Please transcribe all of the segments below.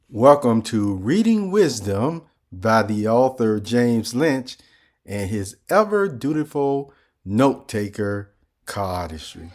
Welcome to Reading Wisdom by the author James Lynch and his ever dutiful note taker, Poeartistry.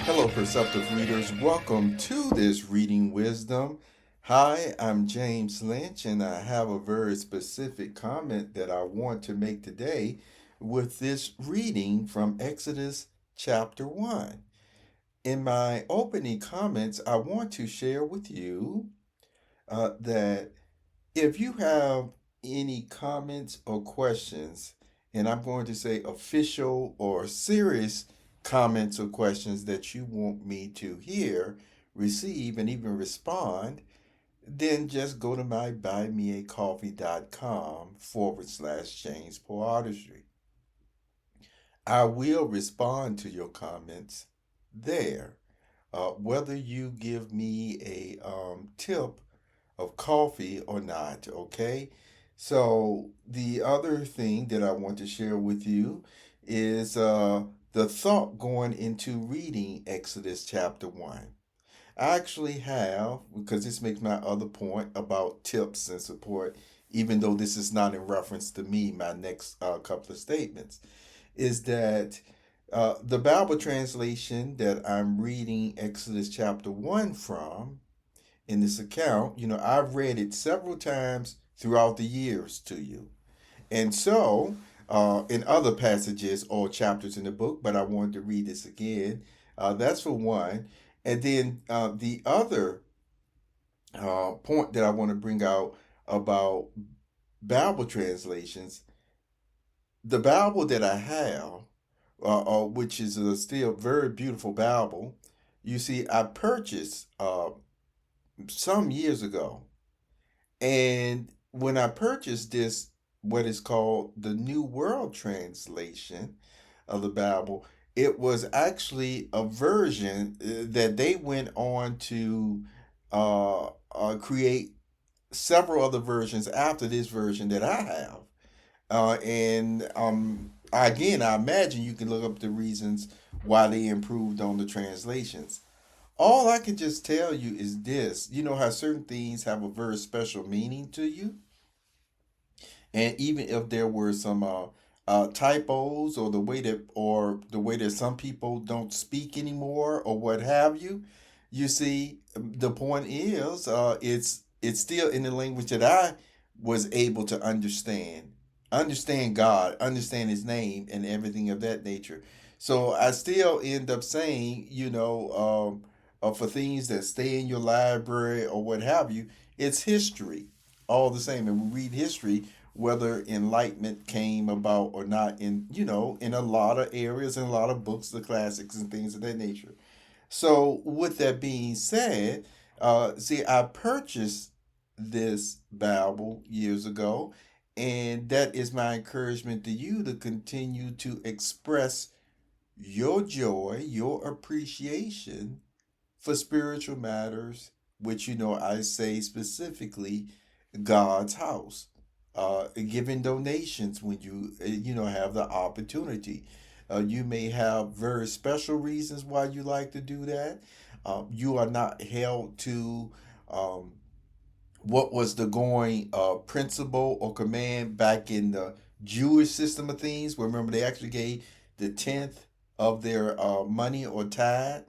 Hello, perceptive readers. Welcome to this Reading Wisdom. Hi, I'm James Lynch, and I have a very specific comment that I want to make today with this reading from Exodus chapter 1. In my opening comments, I want to share with you that if you have any comments or questions, and I'm going to say official or serious comments or questions that you want me to hear, receive, and even respond, then just go to my buymeacoffee.com/James Poeartistry. I will respond to your comments there. Whether you give me a tip of coffee or not, okay? So, the other thing that I want to share with you is the thought going into reading Exodus chapter 1. I actually have, because this makes my other point about tips and support, even though this is not in reference to me, my next couple of statements, is that the Bible translation that I'm reading Exodus chapter 1 from in this account, I've read it several times throughout the years to you. And so, in other passages or chapters in the book, but I wanted to read this again. That's for one. And then the other point that I want to bring out about Bible translations, the Bible that I have, which is a still very beautiful Bible, you see, I purchased some years ago. And when I purchased this, what is called the New World Translation of the Bible, it was actually a version that they went on to create several other versions after this version that I have. Again, I imagine you can look up the reasons why they improved on the translations. All I can just tell you is this. You know how certain things have a very special meaning to you? And even if there were some typos or the way that some people don't speak anymore or what have you, you see, the point is it's still in the language that I was able to understand God, understand His name, and everything of that nature. So I still end up saying, for things that stay in your library or what have you, it's history all the same. And we read history whether enlightenment came about or not in a lot of areas and a lot of books, the classics and things of that nature. So with that being said, see, I purchased this Bible years ago, and that is my encouragement to you to continue to express your joy, your appreciation for spiritual matters, which I say specifically God's house. Giving donations when you have the opportunity. You may have very special reasons why you like to do that. You are not held to um, what was the going principle or command back in the Jewish system of things. Remember, they actually gave the tenth of their money or tithe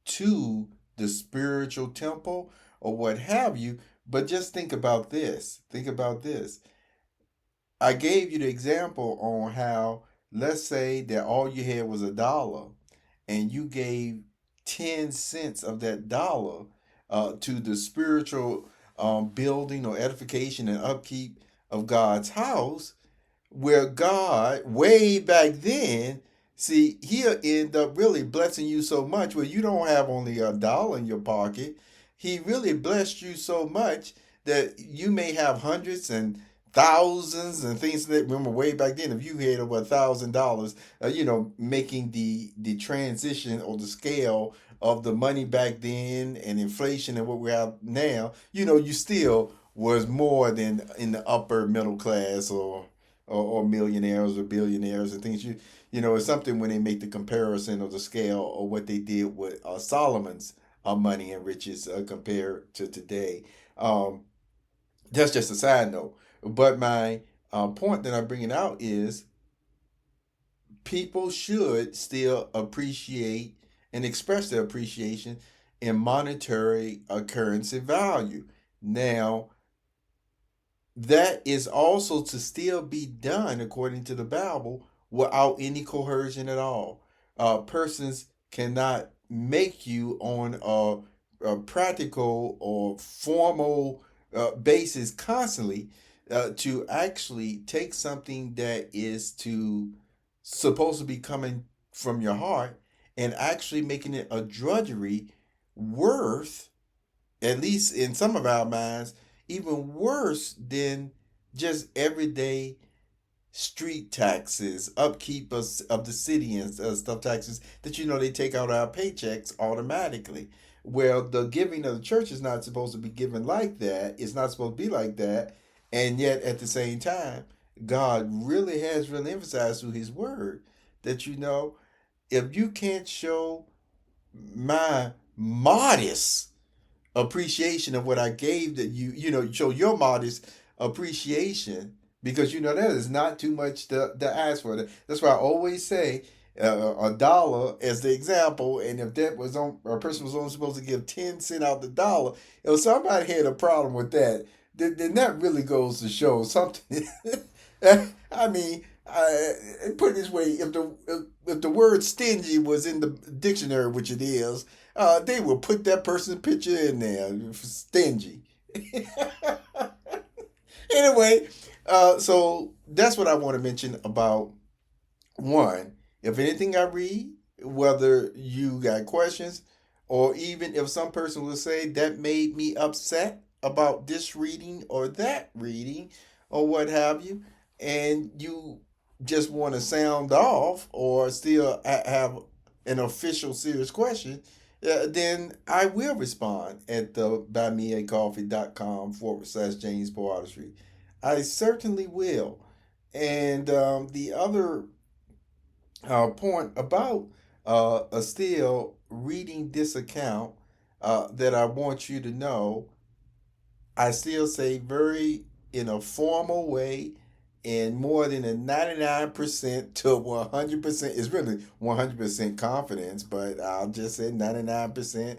to the spiritual temple or what have you. But just think about this. Think about this. I gave you the example on how, let's say that all you had was a dollar and you gave 10 cents of that dollar to the spiritual building or edification and upkeep of God's house, where God, way back then, see, he'll end up really blessing you so much where you don't have only $1 in your pocket. He really blessed you so much that you may have hundreds and thousands and things that, remember way back then, if you had over $1,000, making the transition or the scale of the money back then and inflation and what we have now, you still was more than in the upper middle class or millionaires or billionaires and things. It's something when they make the comparison of the scale or what they did with Solomon's money and riches compared to today. Um, that's just a side note. But my point that I'm bringing out is people should still appreciate and express their appreciation in monetary currency value. Now, that is also to still be done according to the Bible without any coercion at all. Persons cannot make you on a practical or formal basis constantly to actually take something that is to supposed to be coming from your heart and actually making it a drudgery worth, at least in some of our minds, even worse than just everyday street taxes, upkeep of the city and stuff taxes that they take out our paychecks automatically. Well, the giving of the church is not supposed to be given like that. It's not supposed to be like that. And yet, at the same time, God really has really emphasized through His Word that if you can't show my modest appreciation of what I gave that show your modest appreciation because that is not too much to ask for. That's why I always say $1 as the example, and if that was on a person was only supposed to give 10 cents out the dollar, if somebody had a problem with that, then that really goes to show something. I mean, put it this way: if the word stingy was in the dictionary, which it is, they will put that person's picture in there. Stingy. Anyway, so that's what I want to mention about one. If anything I read, whether you got questions, or even if some person will say that made me upset about this reading or that reading, or what have you, and you just want to sound off or still have an official serious question, then I will respond at the buymeacoffee.com/James Poeartistry. I certainly will. And the other point about still reading this account that I want you to know, I still say very in a formal way and more than a 99% to 100% is really 100% confidence, but I'll just say 99%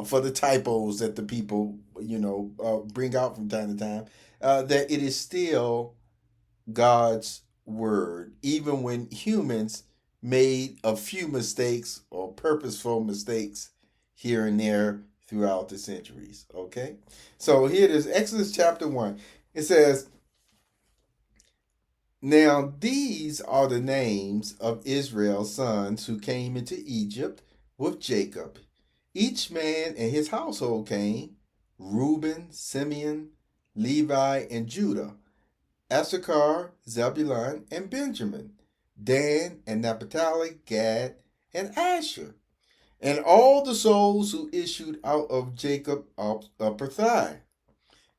for the typos that the people, bring out from time to time, that it is still God's word, even when humans made a few mistakes or purposeful mistakes here and there throughout the centuries. Okay? So here it is, Exodus chapter 1. It says, "Now these are the names of Israel's sons who came into Egypt with Jacob. Each man and his household came: Reuben, Simeon, Levi, and Judah, Issachar, Zebulun, and Benjamin, Dan and Naphtali, Gad, and Asher, and all the souls who issued out of upper thigh.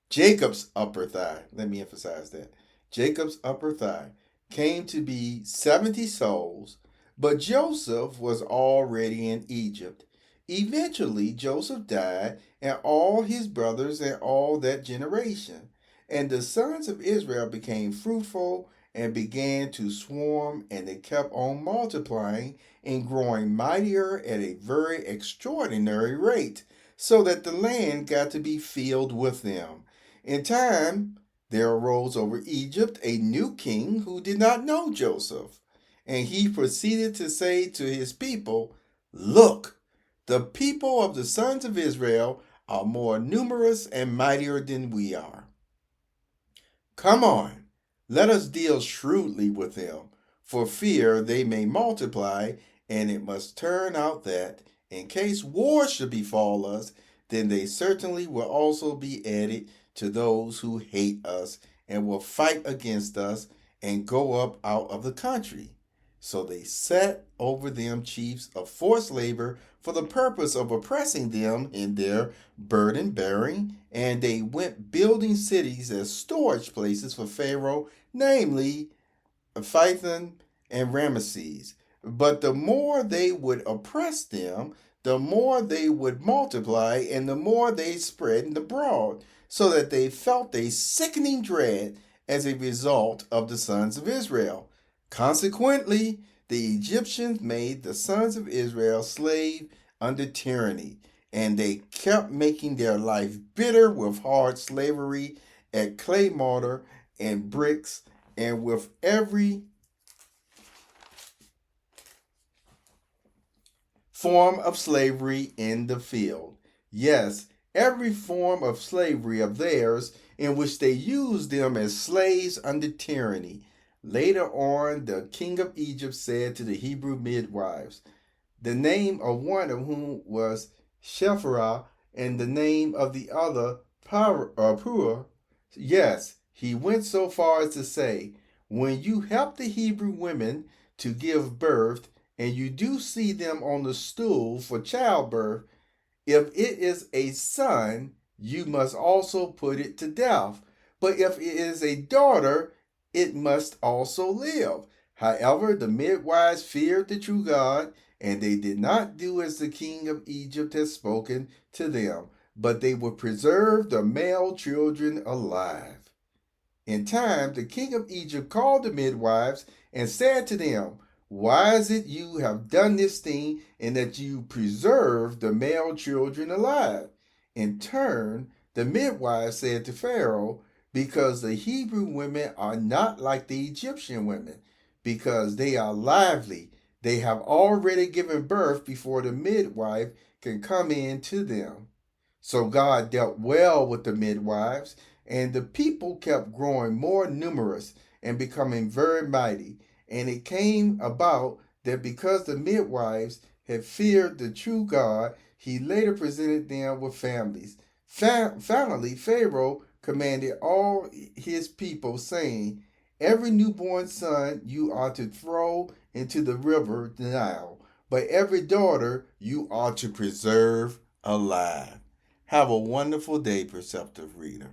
Jacob's upper thigh, let me emphasize that. Jacob's upper thigh came to be 70 souls, but Joseph was already in Egypt. Eventually, Joseph died, and all his brothers and all that generation. And the sons of Israel became fruitful and began to swarm, and they kept on multiplying and growing mightier at a very extraordinary rate, so that the land got to be filled with them. In time, there arose over Egypt a new king who did not know Joseph. And he proceeded to say to his people, 'Look, the people of the sons of Israel are more numerous and mightier than we are. Come on, let us deal shrewdly with them, for fear they may multiply, and it must turn out that, in case war should befall us, then they certainly will also be added to those who hate us and will fight against us and go up out of the country. So they set over them chiefs of forced labor for the purpose of oppressing them in their burden bearing, and they went building cities as storage places for Pharaoh, namely Pithom and Ramesses. But the more they would oppress them, the more they would multiply, and the more they spread abroad, so that they felt a sickening dread as a result of the sons of Israel. Consequently, the Egyptians made the sons of Israel slaves under tyranny, and they kept making their life bitter with hard slavery at clay mortar and bricks, and with every form of slavery in the field. Yes, every form of slavery of theirs in which they used them as slaves under tyranny. Later on, the king of Egypt said to the Hebrew midwives, the name of one of whom was Shepherah, and the name of the other Puah. Yes, he went so far as to say, when you help the Hebrew women to give birth, and you do see them on the stool for childbirth, if it is a son, you must also put it to death. But if it is a daughter, it must also live. However, the midwives feared the true God, and they did not do as the king of Egypt had spoken to them, but they would preserve the male children alive. In time, the king of Egypt called the midwives and said to them, why is it you have done this thing, and that you preserve the male children alive? In turn, the midwives said to Pharaoh, because the Hebrew women are not like the Egyptian women, because they are lively. They have already given birth before the midwife can come in to them. So God dealt well with the midwives, and the people kept growing more numerous and becoming very mighty. And it came about that because the midwives had feared the true God, he later presented them with families. Finally, Pharaoh commanded all his people, saying, every newborn son you are to throw into the river Nile, but every daughter you are to preserve alive. Have a wonderful day, Perceptive Reader.